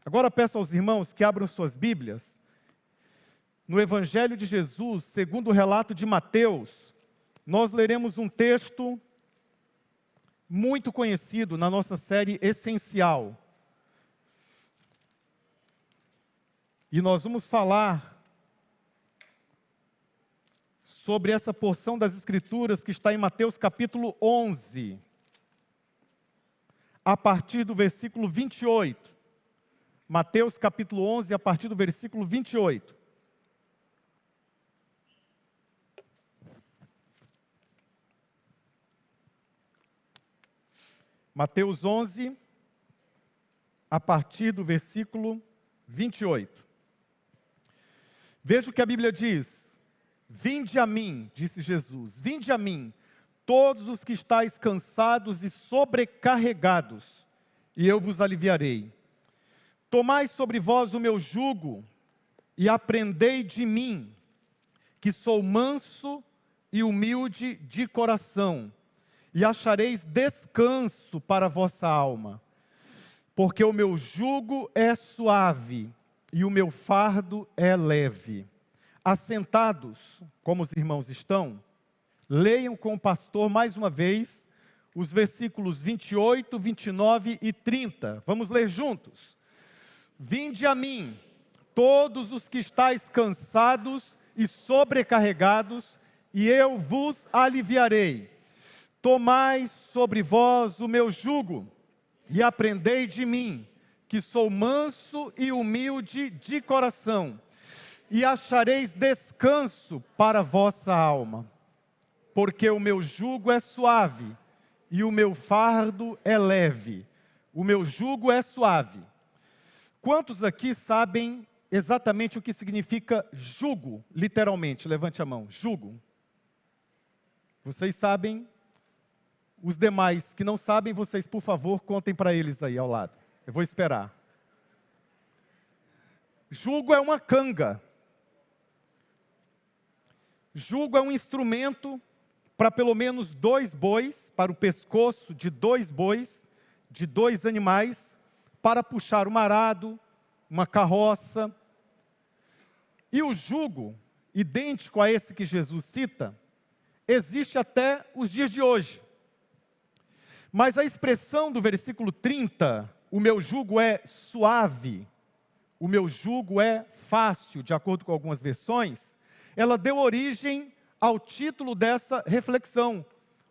Agora peço aos irmãos que abram suas Bíblias no Evangelho de Jesus, segundo o relato de Mateus. Nós leremos um texto muito conhecido na nossa série Essencial. E nós vamos falar sobre essa porção das Escrituras que está em Mateus capítulo 11, a partir do versículo 28. Mateus capítulo 11, a partir do versículo 28. Mateus 11, a partir do versículo 28. Veja o que a Bíblia diz. Vinde a mim, disse Jesus, vinde a mim, todos os que estáis cansados e sobrecarregados, e eu vos aliviarei. Tomai sobre vós o meu jugo, e aprendei de mim, que sou manso e humilde de coração, e achareis descanso para a vossa alma, porque o meu jugo é suave, e o meu fardo é leve. Assentados, como os irmãos estão, leiam com o pastor mais uma vez os versículos 28, 29 e 30. Vamos ler juntos. Vinde a mim, todos os que estáis cansados e sobrecarregados, e eu vos aliviarei. Tomai sobre vós o meu jugo, e aprendei de mim, que sou manso e humilde de coração, e achareis descanso para a vossa alma. Porque o meu jugo é suave, e o meu fardo é leve. O meu jugo é suave. Quantos aqui sabem exatamente o que significa jugo, literalmente? Levante a mão. Jugo. Vocês sabem? Os demais que não sabem, vocês, por favor, contem para eles aí ao lado. Eu vou esperar. Jugo é uma canga. Jugo é um instrumento para pelo menos 2 bois, para o pescoço de 2 bois, de 2 animais, para puxar um arado, uma carroça. E o jugo, idêntico a esse que Jesus cita, existe até os dias de hoje. Mas a expressão do versículo 30, o meu jugo é suave, o meu jugo é fácil, de acordo com algumas versões, ela deu origem ao título dessa reflexão,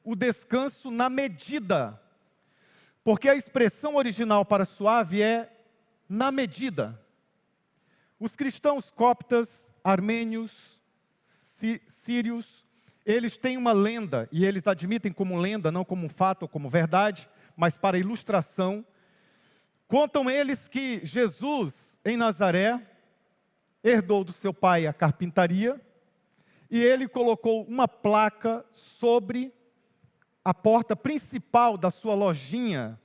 o descanso na medida. Porque a expressão original para suave é na medida. Os cristãos coptas, armênios, sírios, eles têm uma lenda, e eles admitem como lenda, não como um fato ou como verdade, mas para ilustração. Contam eles que Jesus, em Nazaré, herdou do seu pai a carpintaria, e ele colocou uma placa sobre a porta principal da sua lojinha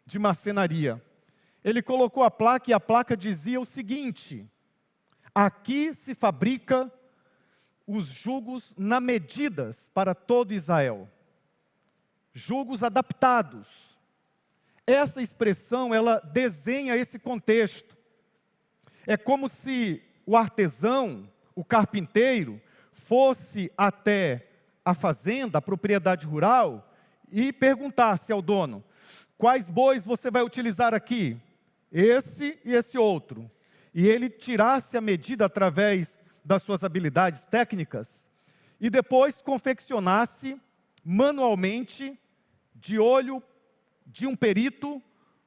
de marcenaria. Ele colocou a placa, e a placa dizia o seguinte: aqui se fabrica os jugos na medidas para todo Israel. Jugos adaptados. Essa expressão, ela desenha esse contexto. É como se o artesão, o carpinteiro, fosse até a fazenda, a propriedade rural, e perguntasse ao dono: quais bois você vai utilizar aqui? Esse e esse outro. E ele tirasse a medida através das suas habilidades técnicas, e depois confeccionasse manualmente, de olho de um perito,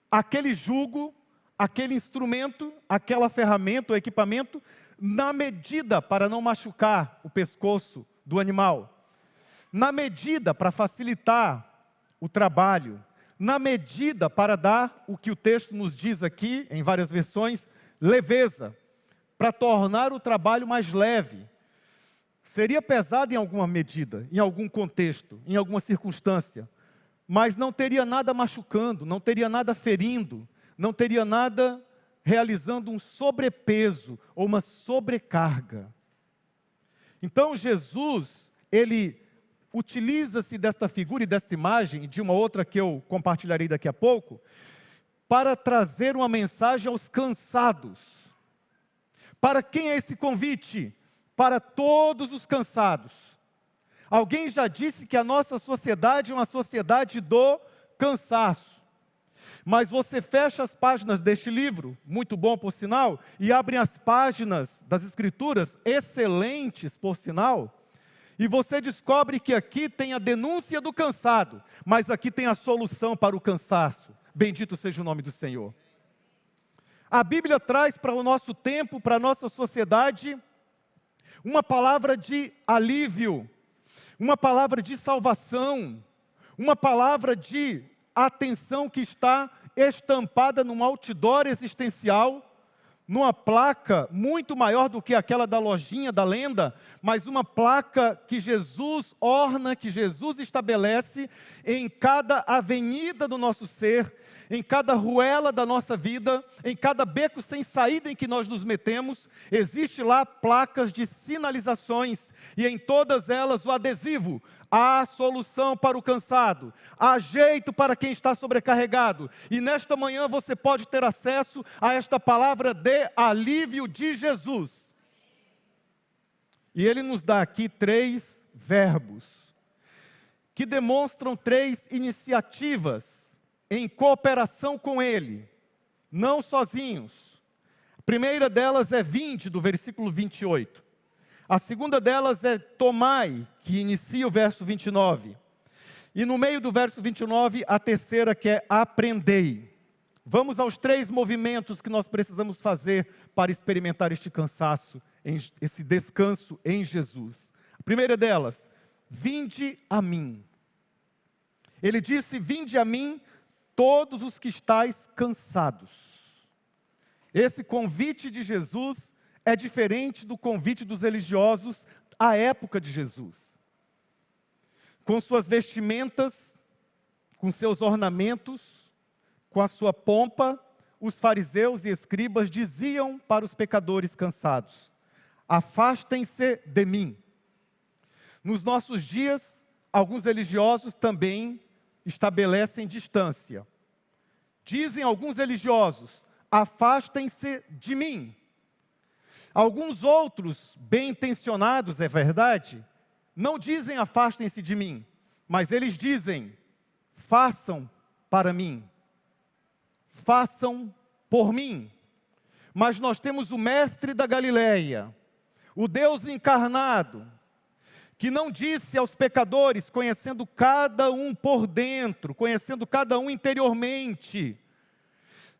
aquele jugo, aquele instrumento, aquela ferramenta, o equipamento, na medida para não machucar o pescoço do animal, na medida para facilitar o trabalho, na medida para dar o que o texto nos diz aqui, em várias versões, leveza, para tornar o trabalho mais leve. Seria pesado em alguma medida, em algum contexto, em alguma circunstância, mas não teria nada machucando, não teria nada ferindo, não teria nada realizando um sobrepeso ou uma sobrecarga. Então Jesus, ele utiliza-se desta figura e desta imagem, e de uma outra que eu compartilharei daqui a pouco, para trazer uma mensagem aos cansados. Para quem é esse convite? Para todos os cansados. Alguém já disse que a nossa sociedade é uma sociedade do cansaço. Mas você fecha as páginas deste livro, muito bom por sinal, e abre as páginas das Escrituras, excelentes por sinal, e você descobre que aqui tem a denúncia do cansado, mas aqui tem a solução para o cansaço. Bendito seja o nome do Senhor. A Bíblia traz para o nosso tempo, para a nossa sociedade, uma palavra de alívio, uma palavra de salvação, uma palavra de atenção que está estampada num outdoor existencial, numa placa muito maior do que aquela da lojinha da lenda, mas uma placa que Jesus orna, que Jesus estabelece em cada avenida do nosso ser, em cada ruela da nossa vida, em cada beco sem saída em que nós nos metemos, existe lá placas de sinalizações, e em todas elas o adesivo: há solução para o cansado, há jeito para quem está sobrecarregado. E nesta manhã você pode ter acesso a esta palavra de alívio de Jesus. E ele nos dá aqui 3 verbos, que demonstram 3 iniciativas em cooperação com ele, não sozinhos. A primeira delas é vinde, do versículo 28. A segunda delas é tomai, que inicia o verso 29. E no meio do verso 29, a terceira, que é aprendei. Vamos aos 3 movimentos que nós precisamos fazer para experimentar este cansaço, esse descanso em Jesus. A primeira delas, vinde a mim. Ele disse: vinde a mim todos os que estáis cansados. Esse convite de Jesus é diferente do convite dos religiosos à época de Jesus. Com suas vestimentas, com seus ornamentos, com a sua pompa, os fariseus e escribas diziam para os pecadores cansados: afastem-se de mim. Nos nossos dias, alguns religiosos também estabelecem distância. Dizem alguns religiosos: afastem-se de mim. Alguns outros, bem intencionados, é verdade, não dizem afastem-se de mim, mas eles dizem: façam para mim, façam por mim. Mas nós temos o mestre da Galileia, o Deus encarnado, que não disse aos pecadores, conhecendo cada um por dentro, conhecendo cada um interiormente,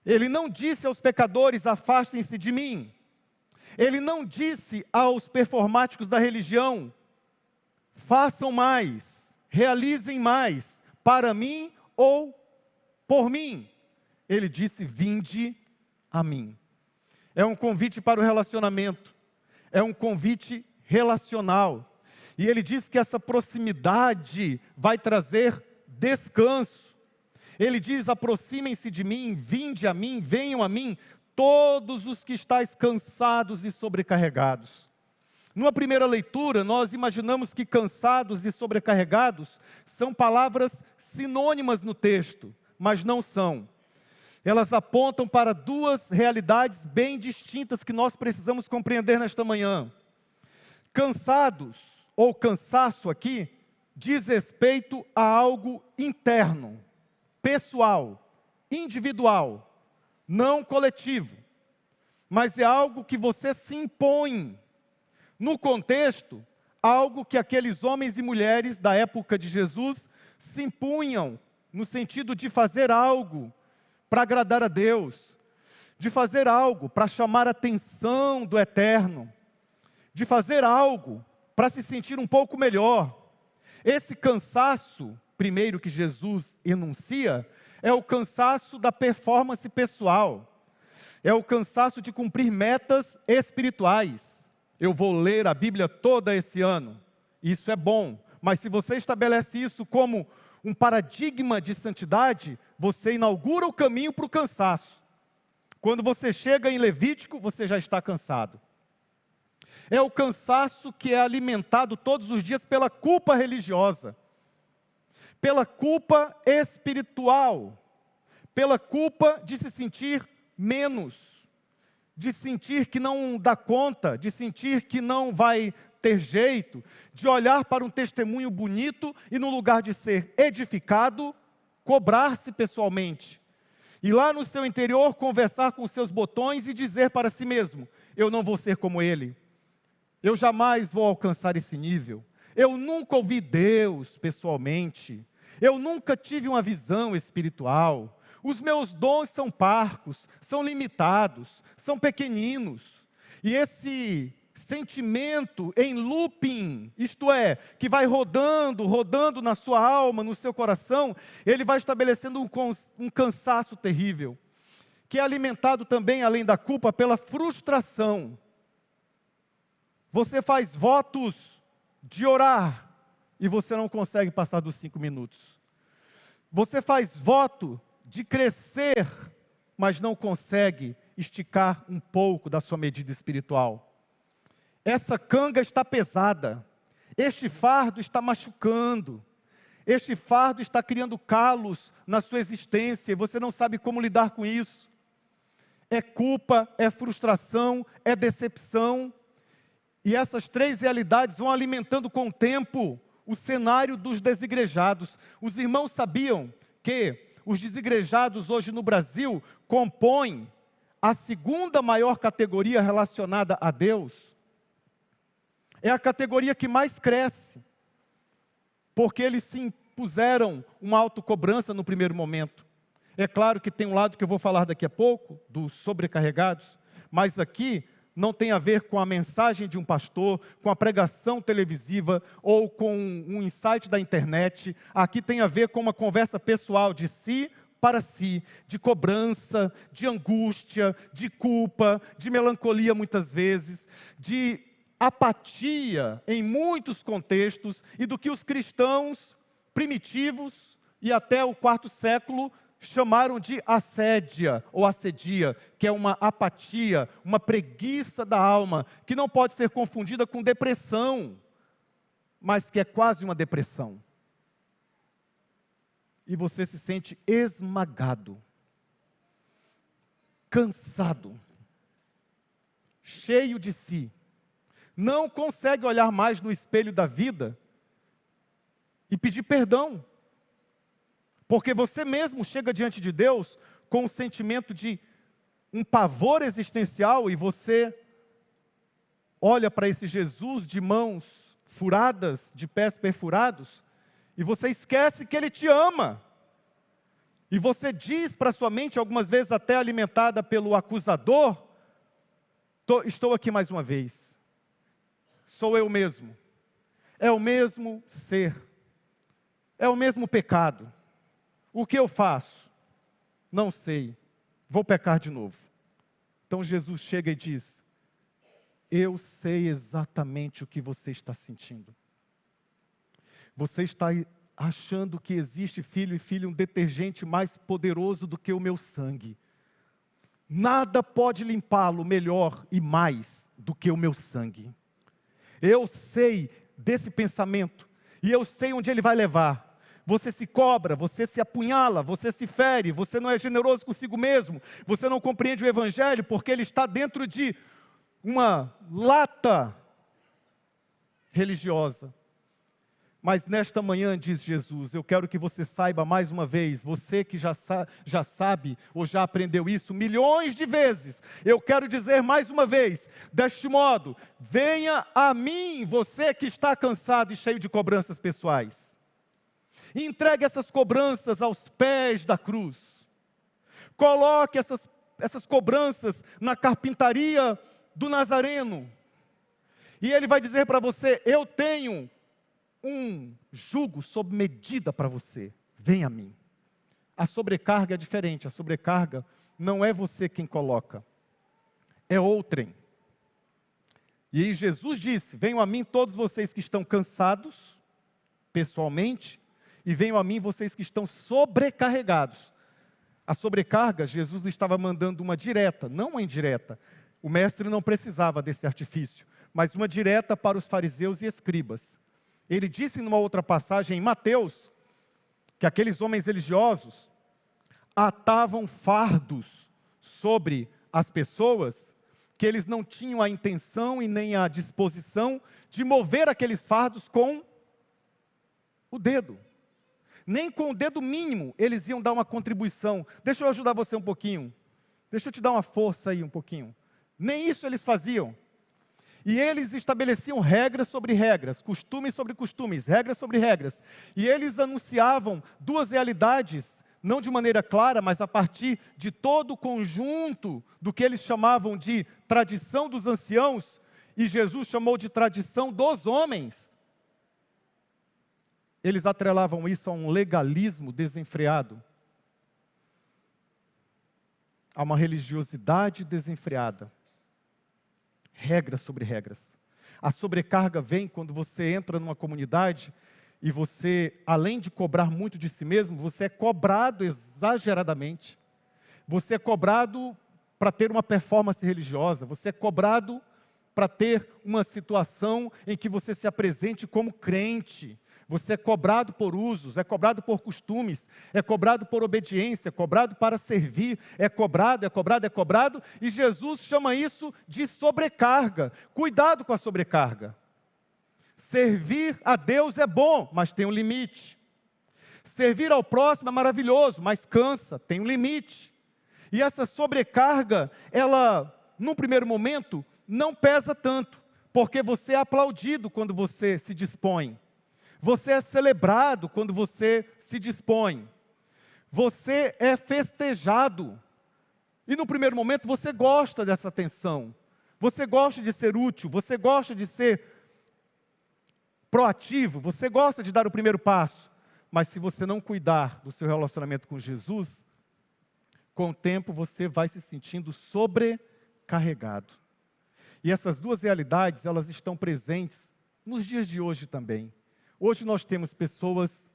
ele não disse aos pecadores: afastem-se de mim. Ele não disse aos performáticos da religião: façam mais, realizem mais, para mim ou por mim. Ele disse: vinde a mim. É um convite para o relacionamento, é um convite relacional. E ele diz que essa proximidade vai trazer descanso. Ele diz: aproximem-se de mim, vinde a mim, venham a mim, todos os que estáis cansados e sobrecarregados. Numa primeira leitura, nós imaginamos que cansados e sobrecarregados são palavras sinônimas no texto, mas não são. Elas apontam para 2 realidades bem distintas que nós precisamos compreender nesta manhã. Cansados, ou cansaço aqui, diz respeito a algo interno, pessoal, individual, não coletivo, mas é algo que você se impõe. No contexto, algo que aqueles homens e mulheres da época de Jesus se impunham, no sentido de fazer algo para agradar a Deus, de fazer algo para chamar a atenção do eterno, de fazer algo para se sentir um pouco melhor. Esse cansaço, primeiro que Jesus enuncia, é o cansaço da performance pessoal, é o cansaço de cumprir metas espirituais. Eu vou ler a Bíblia toda esse ano, isso é bom, mas se você estabelece isso como um paradigma de santidade, você inaugura o caminho para o cansaço. Quando você chega em Levítico, você já está cansado. É o cansaço que é alimentado todos os dias pela culpa religiosa, pela culpa espiritual, pela culpa de se sentir menos, de sentir que não dá conta, de sentir que não vai ter jeito, de olhar para um testemunho bonito e no lugar de ser edificado, cobrar-se pessoalmente. E lá no seu interior conversar com seus botões e dizer para si mesmo: eu não vou ser como ele, eu jamais vou alcançar esse nível, eu nunca ouvi Deus pessoalmente, eu nunca tive uma visão espiritual, os meus dons são parcos, são limitados, são pequeninos. E esse sentimento em looping, isto é, que vai rodando na sua alma, no seu coração, ele vai estabelecendo um cansaço terrível, que é alimentado também, além da culpa, pela frustração. Você faz votos de orar e você não consegue passar dos 5 minutos. Você faz voto de crescer, mas não consegue esticar um pouco da sua medida espiritual. Essa canga está pesada, este fardo está machucando, este fardo está criando calos na sua existência e você não sabe como lidar com isso. É culpa, é frustração, é decepção. E essas 3 realidades vão alimentando com o tempo o cenário dos desigrejados. Os irmãos sabiam que os desigrejados hoje no Brasil compõem a 2ª maior categoria relacionada a Deus? É a categoria que mais cresce, porque eles se impuseram uma autocobrança no primeiro momento. É claro que tem um lado que eu vou falar daqui a pouco, dos sobrecarregados, mas aqui não tem a ver com a mensagem de um pastor, com a pregação televisiva ou com um insight da internet. Aqui tem a ver com uma conversa pessoal de si para si, de cobrança, de angústia, de culpa, de melancolia muitas vezes, de apatia em muitos contextos e do que os cristãos primitivos e até o 4º século chamaram de assédia ou assedia, que é uma apatia, uma preguiça da alma, que não pode ser confundida com depressão, mas que é quase uma depressão. E você se sente esmagado, cansado, cheio de si, não consegue olhar mais no espelho da vida e pedir perdão. Porque você mesmo chega diante de Deus com um sentimento de um pavor existencial e você olha para esse Jesus de mãos furadas, de pés perfurados, e você esquece que Ele te ama. E você diz para sua mente, algumas vezes até alimentada pelo acusador: estou aqui mais uma vez. Sou eu mesmo. É o mesmo ser. É o mesmo pecado. O que eu faço? Não sei. Vou pecar de novo. Então Jesus chega e diz: eu sei exatamente o que você está sentindo. Você está achando que existe, filho e filha, um detergente mais poderoso do que o meu sangue. Nada pode limpá-lo melhor e mais do que o meu sangue. Eu sei desse pensamento e eu sei onde ele vai levar. Você se cobra, você se apunhala, você se fere, você não é generoso consigo mesmo, você não compreende o Evangelho porque ele está dentro de uma lata religiosa. Mas nesta manhã, diz Jesus, eu quero que você saiba mais uma vez, você que já sabe ou já aprendeu isso milhões de vezes, eu quero dizer mais uma vez, deste modo: venha a mim, você que está cansado e cheio de cobranças pessoais. E entregue essas cobranças aos pés da cruz. Coloque essas cobranças na carpintaria do Nazareno. E ele vai dizer para você: eu tenho um jugo sob medida para você, vem a mim. A sobrecarga é diferente, a sobrecarga não é você quem coloca, é outrem. E aí Jesus disse: venham a mim todos vocês que estão cansados, pessoalmente, e venham a mim vocês que estão sobrecarregados. A sobrecarga, Jesus estava mandando uma direta, não uma indireta. O mestre não precisava desse artifício, mas uma direta para os fariseus e escribas. Ele disse numa outra passagem em Mateus, que aqueles homens religiosos atavam fardos sobre as pessoas, que eles não tinham a intenção e nem a disposição de mover aqueles fardos com o dedo. Nem com o dedo mínimo eles iam dar uma contribuição. Deixa eu ajudar você um pouquinho. Deixa eu te dar uma força aí um pouquinho. Nem isso eles faziam. E eles estabeleciam regras sobre regras, costumes sobre costumes, regras sobre regras. E eles anunciavam duas realidades, não de maneira clara, mas a partir de todo o conjunto do que eles chamavam de tradição dos anciãos, e Jesus chamou de tradição dos homens. Eles atrelavam isso a um legalismo desenfreado, a uma religiosidade desenfreada. Regras sobre regras. A sobrecarga vem quando você entra numa comunidade e você, além de cobrar muito de si mesmo, você é cobrado exageradamente. Você é cobrado para ter uma performance religiosa. Você é cobrado para ter uma situação em que você se apresente como crente. Você é cobrado por usos, é cobrado por costumes, é cobrado por obediência, é cobrado para servir, é cobrado, e Jesus chama isso de sobrecarga. Cuidado com a sobrecarga. Servir a Deus é bom, mas tem um limite. Servir ao próximo é maravilhoso, mas cansa, tem um limite. E essa sobrecarga, ela, num primeiro momento, não pesa tanto, porque você é aplaudido quando você se dispõe. Você é celebrado quando você se dispõe. Você é festejado. E no primeiro momento você gosta dessa atenção. Você gosta de ser útil, você gosta de ser proativo, você gosta de dar o primeiro passo. Mas se você não cuidar do seu relacionamento com Jesus, com o tempo você vai se sentindo sobrecarregado. E essas duas realidades, elas estão presentes nos dias de hoje também. Hoje nós temos pessoas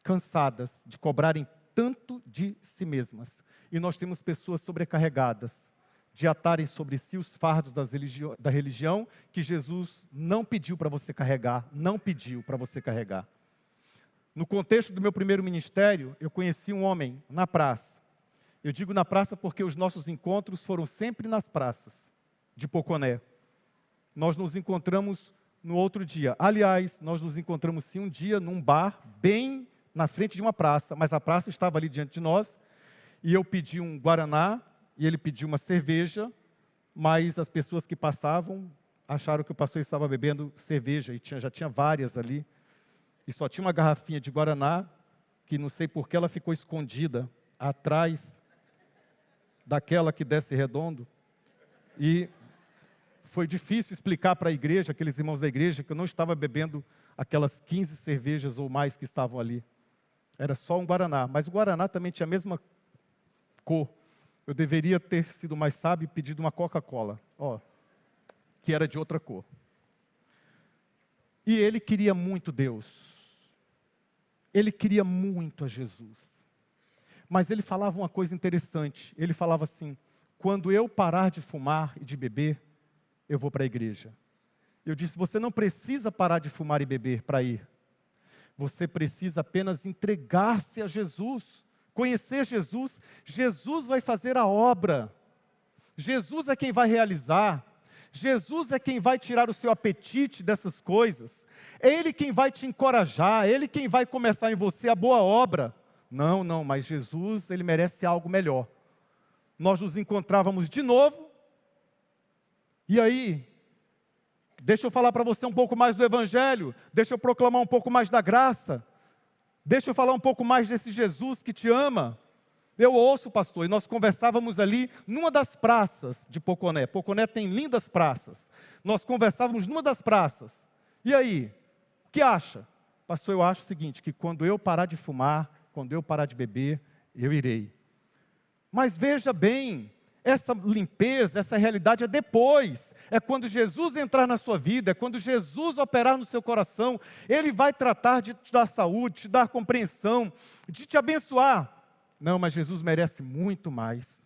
cansadas de cobrarem tanto de si mesmas. E nós temos pessoas sobrecarregadas de atarem sobre si os fardos da religião que Jesus não pediu para você carregar, não pediu para você carregar. No contexto do meu primeiro ministério, eu conheci um homem na praça. Eu digo na praça porque os nossos encontros foram sempre nas praças de Poconé. Nós nos encontramos no outro dia. Aliás, nós nos encontramos sim um dia num bar, bem na frente de uma praça, mas a praça estava ali diante de nós, e eu pedi um guaraná, e ele pediu uma cerveja, mas as pessoas que passavam acharam que o pastor estava bebendo cerveja, e já tinha várias ali, e só tinha uma garrafinha de guaraná, que não sei por que ela ficou escondida atrás daquela que desce redondo, e foi difícil explicar para a igreja, aqueles irmãos da igreja, que eu não estava bebendo aquelas 15 cervejas ou mais que estavam ali. Era só um guaraná, mas o guaraná também tinha a mesma cor. Eu deveria ter sido mais sábio e pedido uma Coca-Cola, que era de outra cor. E ele queria muito Deus. Ele queria muito a Jesus. Mas ele falava uma coisa interessante. Ele falava assim: quando eu parar de fumar e de beber, eu vou para a igreja. Eu disse: você não precisa parar de fumar e beber para ir. Você precisa apenas entregar-se a Jesus, conhecer Jesus. Jesus vai fazer a obra. Jesus é quem vai realizar. Jesus é quem vai tirar o seu apetite dessas coisas. É Ele quem vai te encorajar. É Ele quem vai começar em você a boa obra. Não, mas Jesus, Ele merece algo melhor. Nós nos encontrávamos de novo. E aí, deixa eu falar para você um pouco mais do Evangelho, deixa eu proclamar um pouco mais da graça, deixa eu falar um pouco mais desse Jesus que te ama. Eu ouço, pastor, e nós conversávamos ali numa das praças de Poconé. Poconé tem lindas praças. Nós conversávamos numa das praças. E aí, o que acha? Pastor, eu acho o seguinte, que quando eu parar de fumar, quando eu parar de beber, eu irei. Mas veja bem, essa limpeza, essa realidade é depois. É quando Jesus entrar na sua vida, é quando Jesus operar no seu coração. Ele vai tratar de te dar saúde, te dar compreensão, de te abençoar. Não, mas Jesus merece muito mais.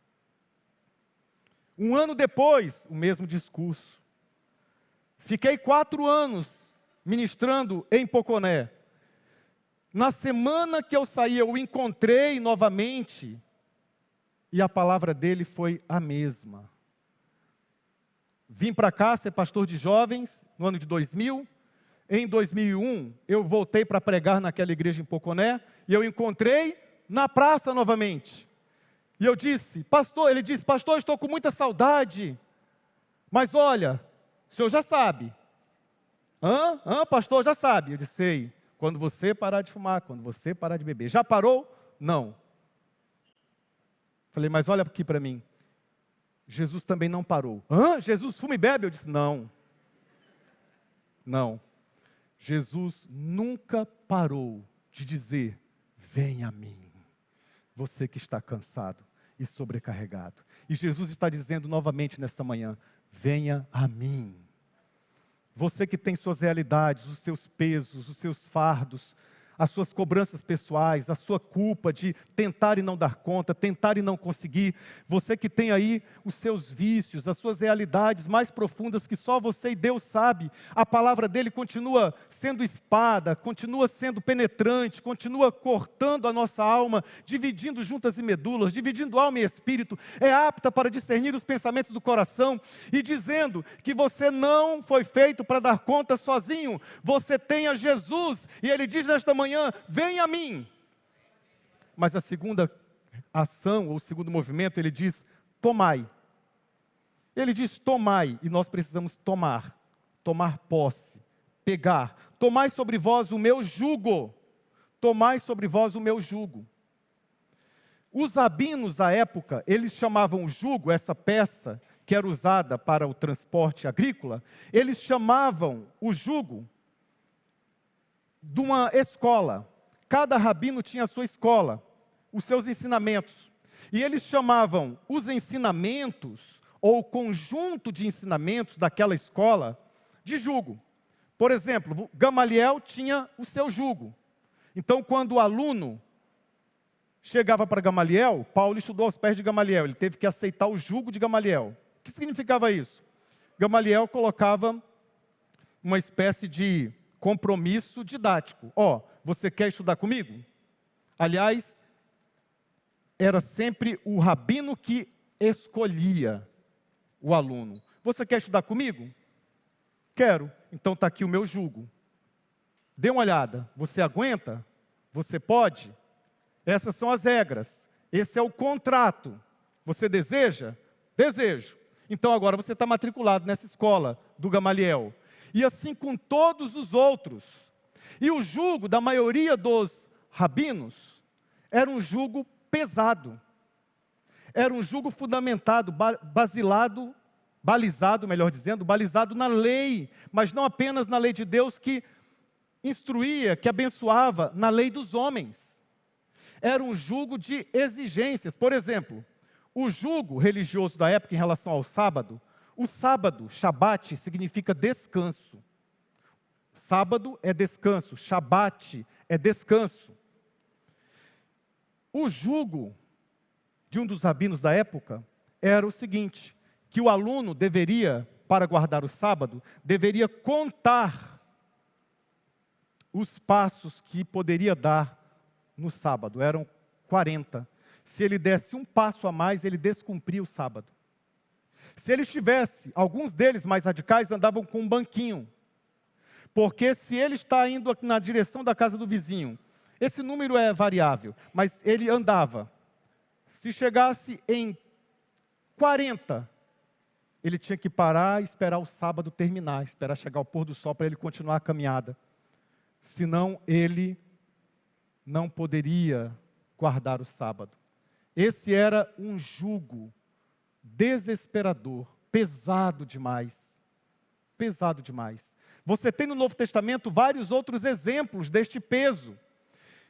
Um ano depois, o mesmo discurso. Fiquei 4 anos ministrando em Poconé. Na semana que eu saí, eu o encontrei novamente. e a palavra dele foi a mesma. Vim para cá ser pastor de jovens no ano de 2000. Em 2001, eu voltei para pregar naquela igreja em Poconé, e eu encontrei na praça novamente. E eu disse, pastor, ele disse, pastor, estou com muita saudade, mas olha, o senhor já sabe. Pastor, já sabe. Eu disse, sei, quando você parar de fumar, quando você parar de beber. Já parou? Não. Falei, mas olha aqui para mim. Jesus também não parou. Jesus fuma e bebe? Eu disse, não. Não. Jesus nunca parou de dizer, vem a mim, você que está cansado e sobrecarregado. E Jesus está dizendo novamente nesta manhã, venha a mim. Você que tem suas realidades, os seus pesos, os seus fardos, as suas cobranças pessoais, a sua culpa de tentar e não dar conta, tentar e não conseguir. Você que tem aí os seus vícios, as suas realidades mais profundas que só você e Deus sabe. A palavra dele continua sendo espada, continua sendo penetrante, continua cortando a nossa alma, dividindo juntas e medulas, dividindo alma e espírito. É apta para discernir os pensamentos do coração e dizendo que você não foi feito para dar conta sozinho. Você tem a Jesus e ele diz nesta manhã, vem a mim. Mas a segunda ação, ou o segundo movimento, ele diz, tomai. Ele diz, tomai, e nós precisamos tomar posse, pegar. Tomai sobre vós o meu jugo. Tomai sobre vós o meu jugo. Os rabinos, à época, eles chamavam o jugo, essa peça que era usada para o transporte agrícola, eles chamavam o jugo de uma escola. Cada rabino tinha a sua escola, os seus ensinamentos. E eles chamavam os ensinamentos, ou o conjunto de ensinamentos daquela escola, de jugo. Por exemplo, Gamaliel tinha o seu jugo. Então, quando o aluno chegava para Gamaliel, Paulo estudou aos pés de Gamaliel, ele teve que aceitar o jugo de Gamaliel. O que significava isso? Gamaliel colocava uma espécie de compromisso didático. Você quer estudar comigo? Aliás, era sempre o rabino que escolhia o aluno. Você quer estudar comigo? Quero. Então está aqui o meu jugo. Dê uma olhada. Você aguenta? Você pode? Essas são as regras. Esse é o contrato. Você deseja? Desejo. Então agora você está matriculado nessa escola do Gamaliel. E assim com todos os outros. E o jugo da maioria dos rabinos era um jugo pesado. Era um jugo fundamentado, balizado na lei. Mas não apenas na lei de Deus que instruía, que abençoava, na lei dos homens. Era um jugo de exigências. Por exemplo, o jugo religioso da época em relação ao sábado, o sábado, Shabat, significa descanso. Sábado é descanso, Shabat é descanso. O jugo de um dos rabinos da época era o seguinte, que o aluno deveria, para guardar o sábado, deveria contar os passos que poderia dar no sábado. Eram 40. Se ele desse um passo a mais, ele descumpria o sábado. Se ele estivesse, alguns deles mais radicais andavam com um banquinho. Porque se ele está indo na direção da casa do vizinho, esse número é variável, mas ele andava. Se chegasse em 40, ele tinha que parar e esperar o sábado terminar, esperar chegar o pôr do sol para ele continuar a caminhada. Senão ele não poderia guardar o sábado. Esse era um jugo desesperador, pesado demais. Pesado demais. Você tem no Novo Testamento vários outros exemplos deste peso.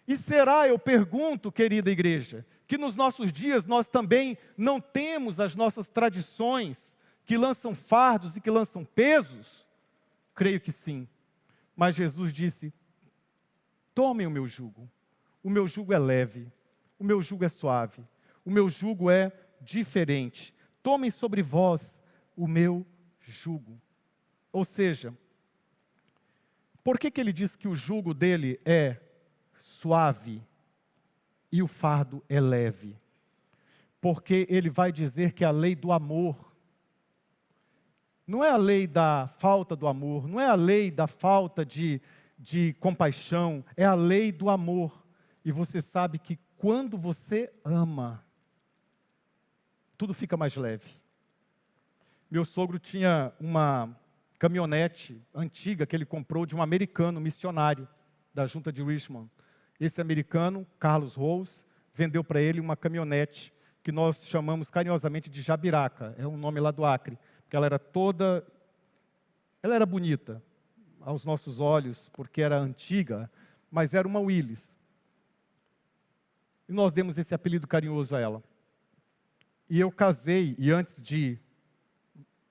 E será, eu pergunto, querida igreja, que nos nossos dias nós também não temos as nossas tradições que lançam fardos e que lançam pesos? Creio que sim. Mas Jesus disse, tomem o meu jugo. O meu jugo é leve, o meu jugo é suave, o meu jugo é diferente. Tomem sobre vós o meu jugo. Ou seja, por que ele diz que o jugo dele é suave e o fardo é leve? porque ele vai dizer que é a lei do amor. Não é a lei da falta do amor, não é a lei da falta de compaixão, é a lei do amor. E você sabe que quando você ama, tudo fica mais leve. Meu sogro tinha uma caminhonete antiga que ele comprou de um americano missionário da junta de Richmond. Esse americano, Carlos Rose, vendeu para ele uma caminhonete que nós chamamos carinhosamente de Jabiraca. É um nome lá do Acre, porque ela era bonita aos nossos olhos, porque era antiga, mas era uma Willys. E nós demos esse apelido carinhoso a ela. E eu casei, e antes de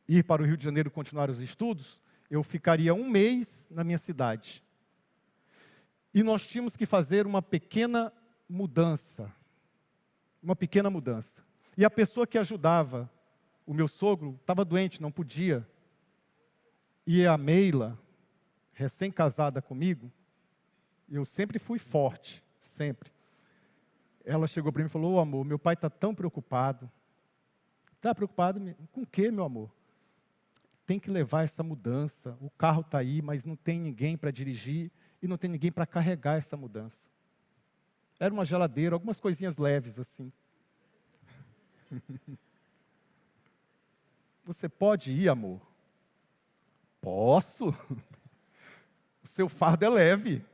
ir para o Rio de Janeiro continuar os estudos, eu ficaria 1 mês na minha cidade. E nós tínhamos que fazer uma pequena mudança. Uma pequena mudança. E a pessoa que ajudava o meu sogro estava doente, não podia. E a Meila, recém-casada comigo, eu sempre fui forte, sempre. Ela chegou para mim e falou: "Ô amor, meu pai está tão preocupado." "Está preocupado com o quê, meu amor?" "Tem que levar essa mudança, o carro está aí, mas não tem ninguém para dirigir e não tem ninguém para carregar essa mudança." Era uma geladeira, algumas coisinhas leves assim. "Você pode ir, amor?" "Posso." "O seu fardo é leve."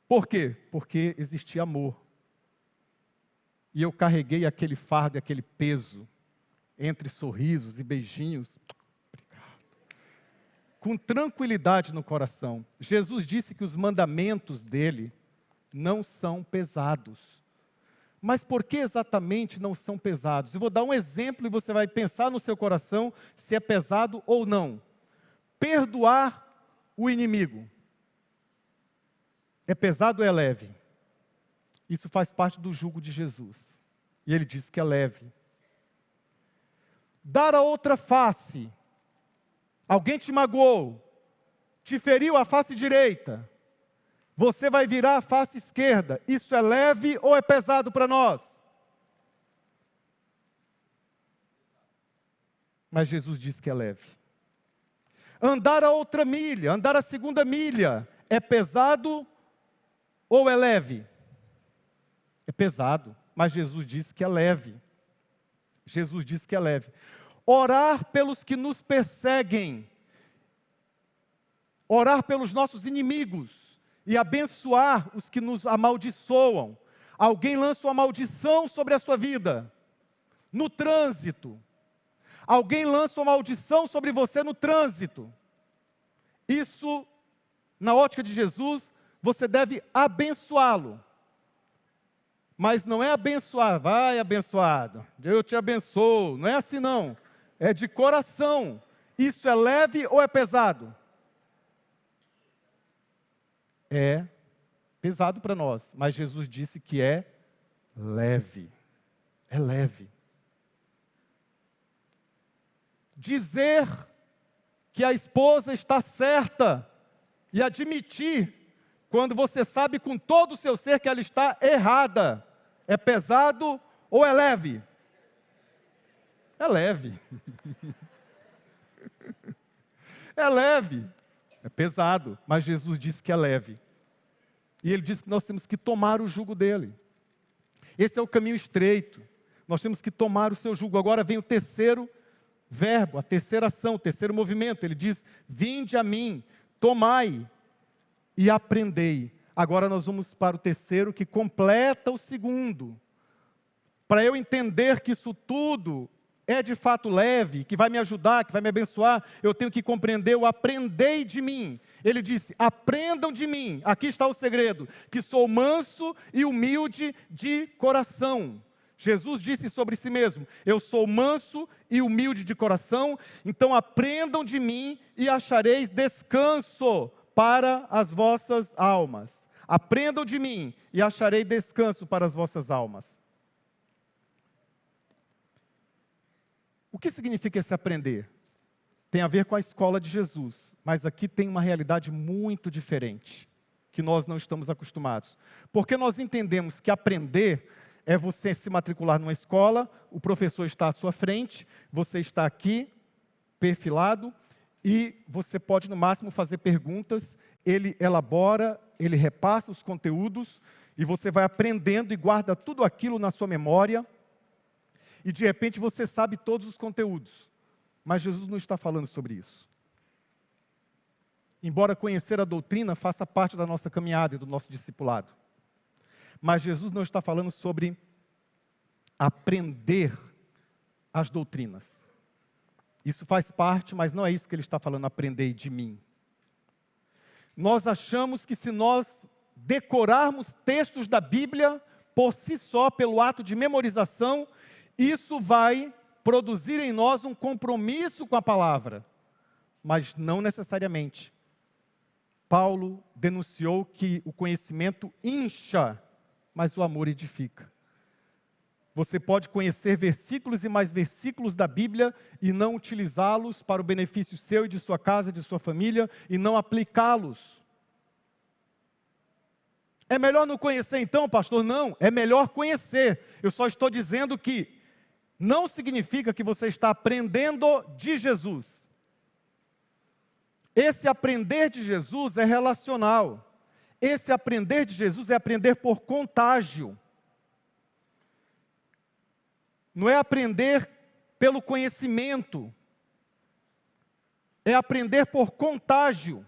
Por quê? Porque existia amor. E eu carreguei aquele fardo e aquele peso, entre sorrisos e beijinhos, com tranquilidade no coração. Jesus disse que os mandamentos dele não são pesados. Mas por que exatamente não são pesados? Eu vou dar um exemplo e você vai pensar no seu coração se é pesado ou não. Perdoar o inimigo. É pesado ou é leve? Isso faz parte do jugo de Jesus. E ele diz que é leve. Dar a outra face. Alguém te magoou, te feriu a face direita. Você vai virar a face esquerda. Isso é leve ou é pesado para nós? Mas Jesus diz que é leve. Andar a outra milha, andar a 2ª milha, é pesado ou é leve? É pesado, mas Jesus disse que é leve. Jesus disse que é leve. Orar pelos que nos perseguem. Orar pelos nossos inimigos. E abençoar os que nos amaldiçoam. Alguém lança uma maldição sobre a sua vida. No trânsito. Alguém lança uma maldição sobre você no trânsito. Isso, na ótica de Jesus, você deve abençoá-lo. Mas não é abençoar, vai abençoado, Deus te abençoe. Não é assim não, é de coração. Isso é leve ou é pesado? É pesado para nós, mas Jesus disse que é leve. É leve. Dizer que a esposa está certa e admitir quando você sabe com todo o seu ser que ela está errada, é pesado ou é leve? É leve. É leve. É pesado, mas Jesus disse que é leve. E ele disse que nós temos que tomar o jugo dele. Esse é o caminho estreito. Nós temos que tomar o seu jugo. Agora vem o terceiro verbo, a terceira ação, o terceiro movimento. Ele diz: vinde a mim, tomai e aprendei. Agora nós vamos para o terceiro, que completa o segundo. Para eu entender que isso tudo é de fato leve, que vai me ajudar, que vai me abençoar, eu tenho que compreender o aprendei de mim. Ele disse: aprendam de mim, aqui está o segredo, que sou manso e humilde de coração. Jesus disse sobre si mesmo: eu sou manso e humilde de coração, então aprendam de mim e achareis descanso para as vossas almas. Aprendam de mim e acharei descanso para as vossas almas. O que significa esse aprender? Tem a ver com a escola de Jesus, mas aqui tem uma realidade muito diferente, que nós não estamos acostumados. Porque nós entendemos que aprender é você se matricular numa escola, o professor está à sua frente, você está aqui, perfilado, e você pode, no máximo, fazer perguntas, ele elabora, ele repassa os conteúdos, e você vai aprendendo e guarda tudo aquilo na sua memória, e de repente você sabe todos os conteúdos. Mas Jesus não está falando sobre isso. Embora conhecer a doutrina faça parte da nossa caminhada e do nosso discipulado. Mas Jesus não está falando sobre aprender as doutrinas. Isso faz parte, mas não é isso que ele está falando, aprender de mim. Nós achamos que se nós decorarmos textos da Bíblia, por si só, pelo ato de memorização, isso vai produzir em nós um compromisso com a palavra. Mas não necessariamente. Paulo denunciou que o conhecimento incha, mas o amor edifica. Você pode conhecer versículos e mais versículos da Bíblia e não utilizá-los para o benefício seu e de sua casa, de sua família, e não aplicá-los. É melhor não conhecer então, pastor? Não, é melhor conhecer. Eu só estou dizendo que não significa que você está aprendendo de Jesus. Esse aprender de Jesus é relacional. Esse aprender de Jesus é aprender por contágio. Não é aprender pelo conhecimento. É aprender por contágio.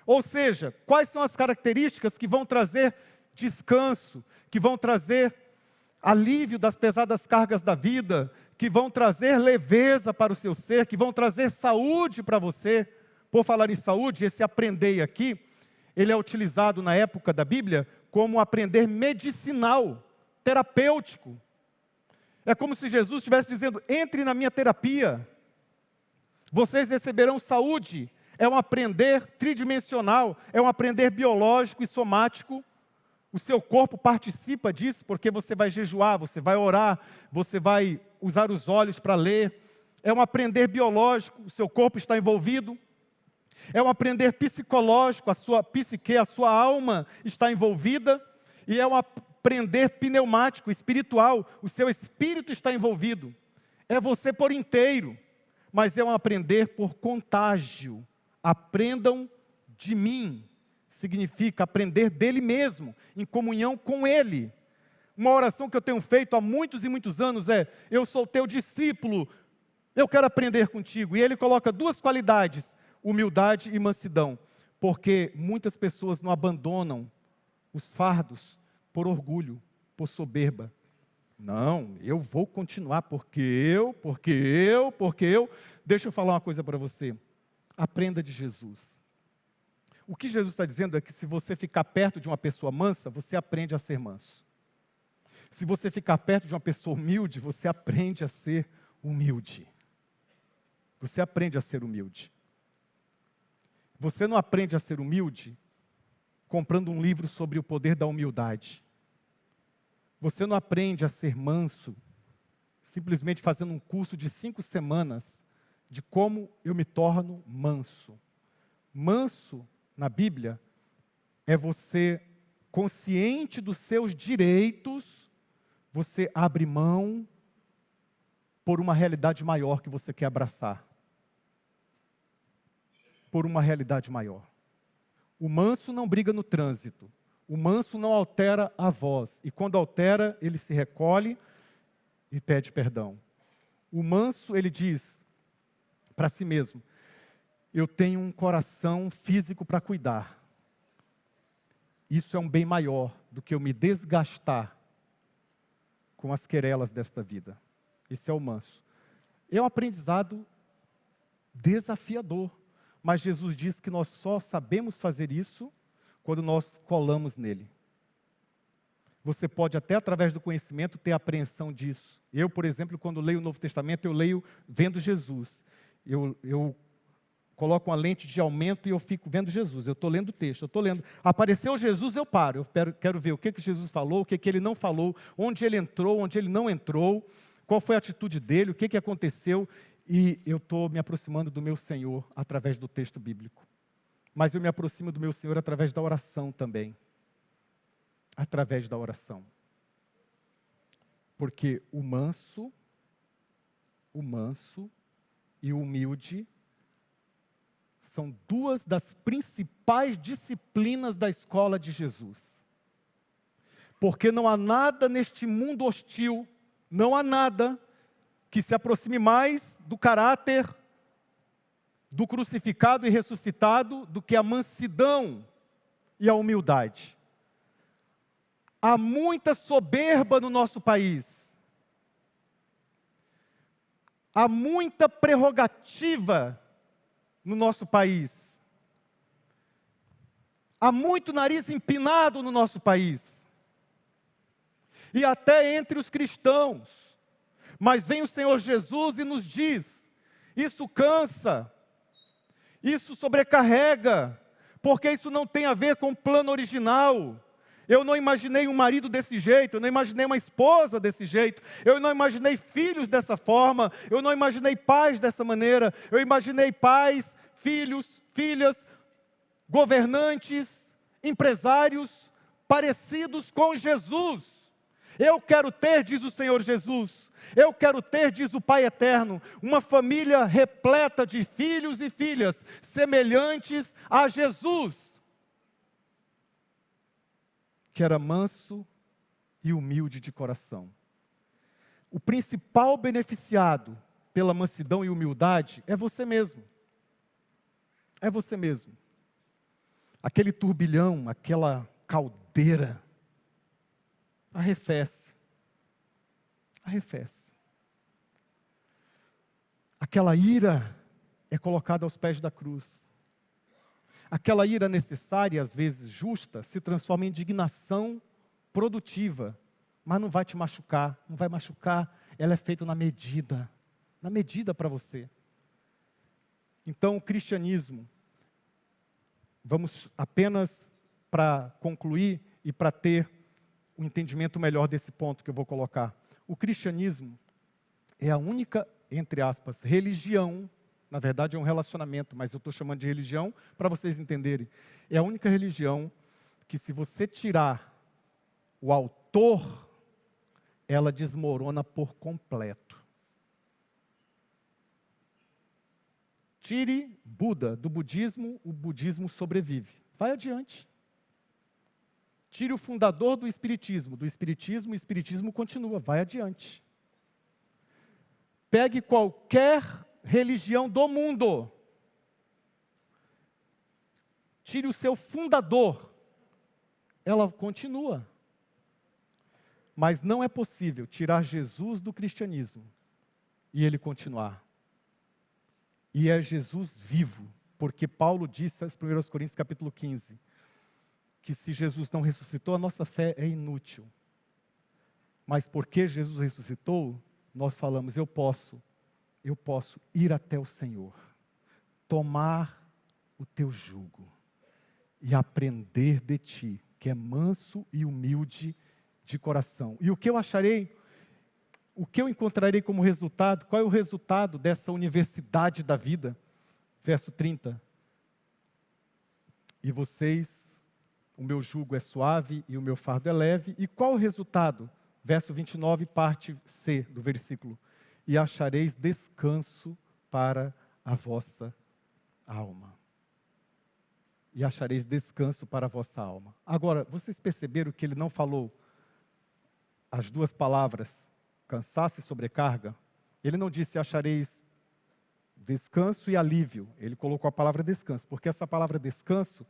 Ou seja, quais são as características que vão trazer descanso, que vão trazer alívio das pesadas cargas da vida, que vão trazer leveza para o seu ser, que vão trazer saúde para você. Por falar em saúde, esse aprender aqui, ele é utilizado na época da Bíblia como aprender medicinal, terapêutico. É como se Jesus estivesse dizendo, entre na minha terapia, vocês receberão saúde. É um aprender tridimensional, é um aprender biológico e somático. O seu corpo participa disso, porque você vai jejuar, você vai orar, você vai usar os olhos para ler. É um aprender biológico, o seu corpo está envolvido. É um aprender psicológico, a sua psique, a sua alma está envolvida. E é um aprender pneumático, espiritual, o seu espírito está envolvido. É você por inteiro, mas é um aprender por contágio. Aprendam de mim, significa aprender dele mesmo, em comunhão com ele. Uma oração que eu tenho feito há muitos e muitos anos é, eu sou teu discípulo, eu quero aprender contigo. E ele coloca duas qualidades, humildade e mansidão, porque muitas pessoas não abandonam os fardos por orgulho, por soberba. Não, eu vou continuar, porque eu. Deixa eu falar uma coisa para você. Aprenda de Jesus. O que Jesus está dizendo é que se você ficar perto de uma pessoa mansa, você aprende a ser manso. Se você ficar perto de uma pessoa humilde, você aprende a ser humilde. Você aprende a ser humilde. Você não aprende a ser humilde comprando um livro sobre o poder da humildade. Você não aprende a ser manso simplesmente fazendo um curso de 5 semanas de como eu me torno manso. Manso, na Bíblia, é você consciente dos seus direitos, você abre mão por uma realidade maior que você quer abraçar. Por uma realidade maior. O manso não briga no trânsito. O manso não altera a voz. E quando altera, ele se recolhe e pede perdão. O manso, ele diz para si mesmo, eu tenho um coração físico para cuidar. Isso é um bem maior do que eu me desgastar com as querelas desta vida. Esse é o manso. É um aprendizado desafiador. Mas Jesus diz que nós só sabemos fazer isso quando nós colamos nele. Você pode até através do conhecimento ter apreensão disso. Eu, por exemplo, quando leio o Novo Testamento, eu leio vendo Jesus. Eu coloco uma lente de aumento e eu fico vendo Jesus. Eu estou lendo o texto, eu estou lendo. Apareceu Jesus, eu paro. Eu quero ver o que Jesus falou, o que ele não falou, onde ele entrou, onde ele não entrou, qual foi a atitude dele, o que aconteceu. E eu estou me aproximando do meu Senhor através do texto bíblico. Mas eu me aproximo do meu Senhor através da oração também. Através da oração. Porque o manso e o humilde são duas das principais disciplinas da escola de Jesus. Porque não há nada neste mundo hostil, não há nada que se aproxime mais do caráter do crucificado e ressuscitado do que a mansidão e a humildade. Há muita soberba no nosso país. Há muita prerrogativa no nosso país. Há muito nariz empinado no nosso país. E até entre os cristãos. Mas vem o Senhor Jesus e nos diz: isso cansa, isso sobrecarrega, porque isso não tem a ver com o plano original. Eu não imaginei um marido desse jeito, eu não imaginei uma esposa desse jeito, eu não imaginei filhos dessa forma, eu não imaginei pais dessa maneira, eu imaginei pais, filhos, filhas, governantes, empresários, parecidos com Jesus. Eu quero ter, diz o Senhor Jesus, eu quero ter, diz o Pai Eterno, uma família repleta de filhos e filhas semelhantes a Jesus, que era manso e humilde de coração. O principal beneficiado pela mansidão e humildade é você mesmo. É você mesmo. Aquele turbilhão, aquela caldeira, arrefece. Arrefece. Aquela ira é colocada aos pés da cruz. Aquela ira necessária, às vezes justa, se transforma em indignação produtiva, mas não vai te machucar, não vai machucar, ela é feita na medida para você. Então, o cristianismo, vamos apenas para concluir e para ter um entendimento melhor desse ponto que eu vou colocar. O cristianismo é a única, entre aspas, religião, na verdade é um relacionamento, mas eu estou chamando de religião para vocês entenderem. É a única religião que, se você tirar o autor, ela desmorona por completo. Tire Buda do budismo, o budismo sobrevive. Vai adiante. Tire o fundador do espiritismo, o espiritismo continua, vai adiante. Pegue qualquer religião do mundo. Tire o seu fundador, ela continua. Mas não é possível tirar Jesus do cristianismo e ele continuar. E é Jesus vivo, porque Paulo disse em 1 Coríntios capítulo 15, que se Jesus não ressuscitou, a nossa fé é inútil. Mas porque Jesus ressuscitou, nós falamos, eu posso ir até o Senhor, tomar o teu jugo e aprender de ti, que é manso e humilde de coração. E o que eu encontrarei como resultado? Qual é o resultado dessa universidade da vida? Verso 30. E vocês, o meu jugo é suave e o meu fardo é leve. E qual o resultado? Verso 29, parte C do versículo. E achareis descanso para a vossa alma. E achareis descanso para a vossa alma. Agora, vocês perceberam que ele não falou as duas palavras, cansaço e sobrecarga? Ele não disse achareis descanso e alívio. Ele colocou a palavra descanso, porque essa palavra descanso,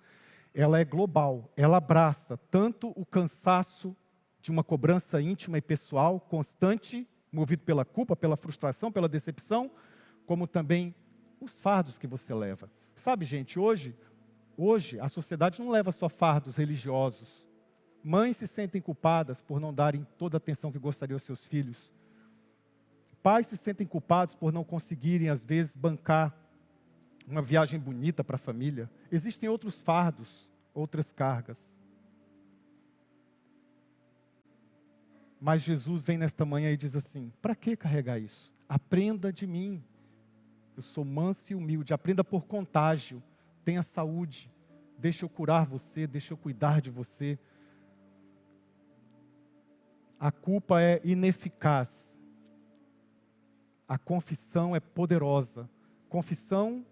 ela é global. Ela abraça tanto o cansaço de uma cobrança íntima e pessoal, constante, movido pela culpa, pela frustração, pela decepção, como também os fardos que você leva. Sabe, gente, hoje a sociedade não leva só fardos religiosos. Mães se sentem culpadas por não darem toda a atenção que gostariam aos seus filhos. Pais se sentem culpados por não conseguirem, às vezes, bancar uma viagem bonita para a família. Existem outros fardos, outras cargas. Mas Jesus vem nesta manhã e diz assim, para que carregar isso? Aprenda de mim. Eu sou manso e humilde. Aprenda por contágio. Tenha saúde. Deixa eu curar você, deixa eu cuidar de você. A culpa é ineficaz. A confissão é poderosa. Confissão,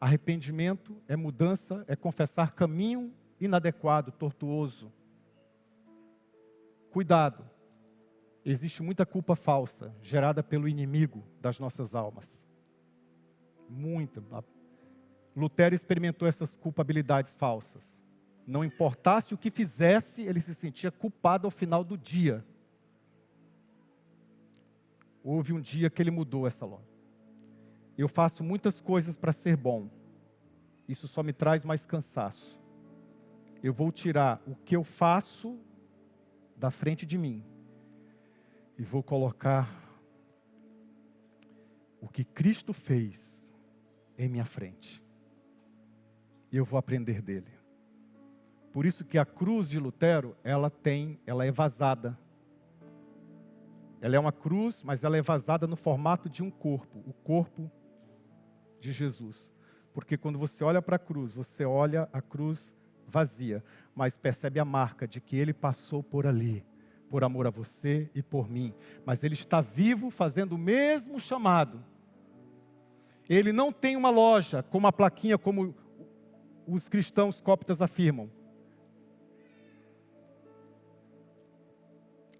arrependimento, é mudança, é confessar caminho inadequado, tortuoso. Cuidado. Existe muita culpa falsa, gerada pelo inimigo das nossas almas. Muita. Lutero experimentou essas culpabilidades falsas. Não importasse o que fizesse, ele se sentia culpado ao final do dia. Houve um dia que ele mudou essa lógica. Eu faço muitas coisas para ser bom. Isso só me traz mais cansaço. Eu vou tirar o que eu faço da frente de mim e vou colocar o que Cristo fez em minha frente. E eu vou aprender dele. Por isso que a cruz de Lutero, ela é vazada. Ela é uma cruz, mas ela é vazada no formato de um corpo, o corpo de Jesus. Porque quando você olha para a cruz, você olha a cruz vazia, mas percebe a marca de que ele passou por ali, por amor a você e por mim. Mas ele está vivo fazendo o mesmo chamado. Ele não tem uma loja com uma plaquinha como os cristãos cóptas afirmam.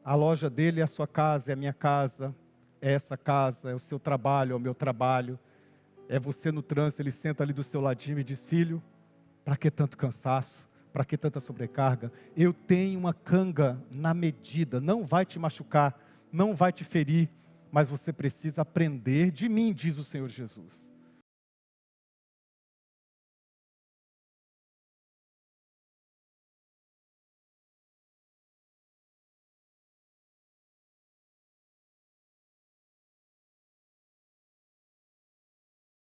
A loja dele é a sua casa, é a minha casa, é essa casa, é o seu trabalho, é o meu trabalho. É você no trânsito, ele senta ali do seu ladinho e diz: filho, para que tanto cansaço? Para que tanta sobrecarga? Eu tenho uma canga na medida, não vai te machucar, não vai te ferir, mas você precisa aprender de mim, diz o Senhor Jesus.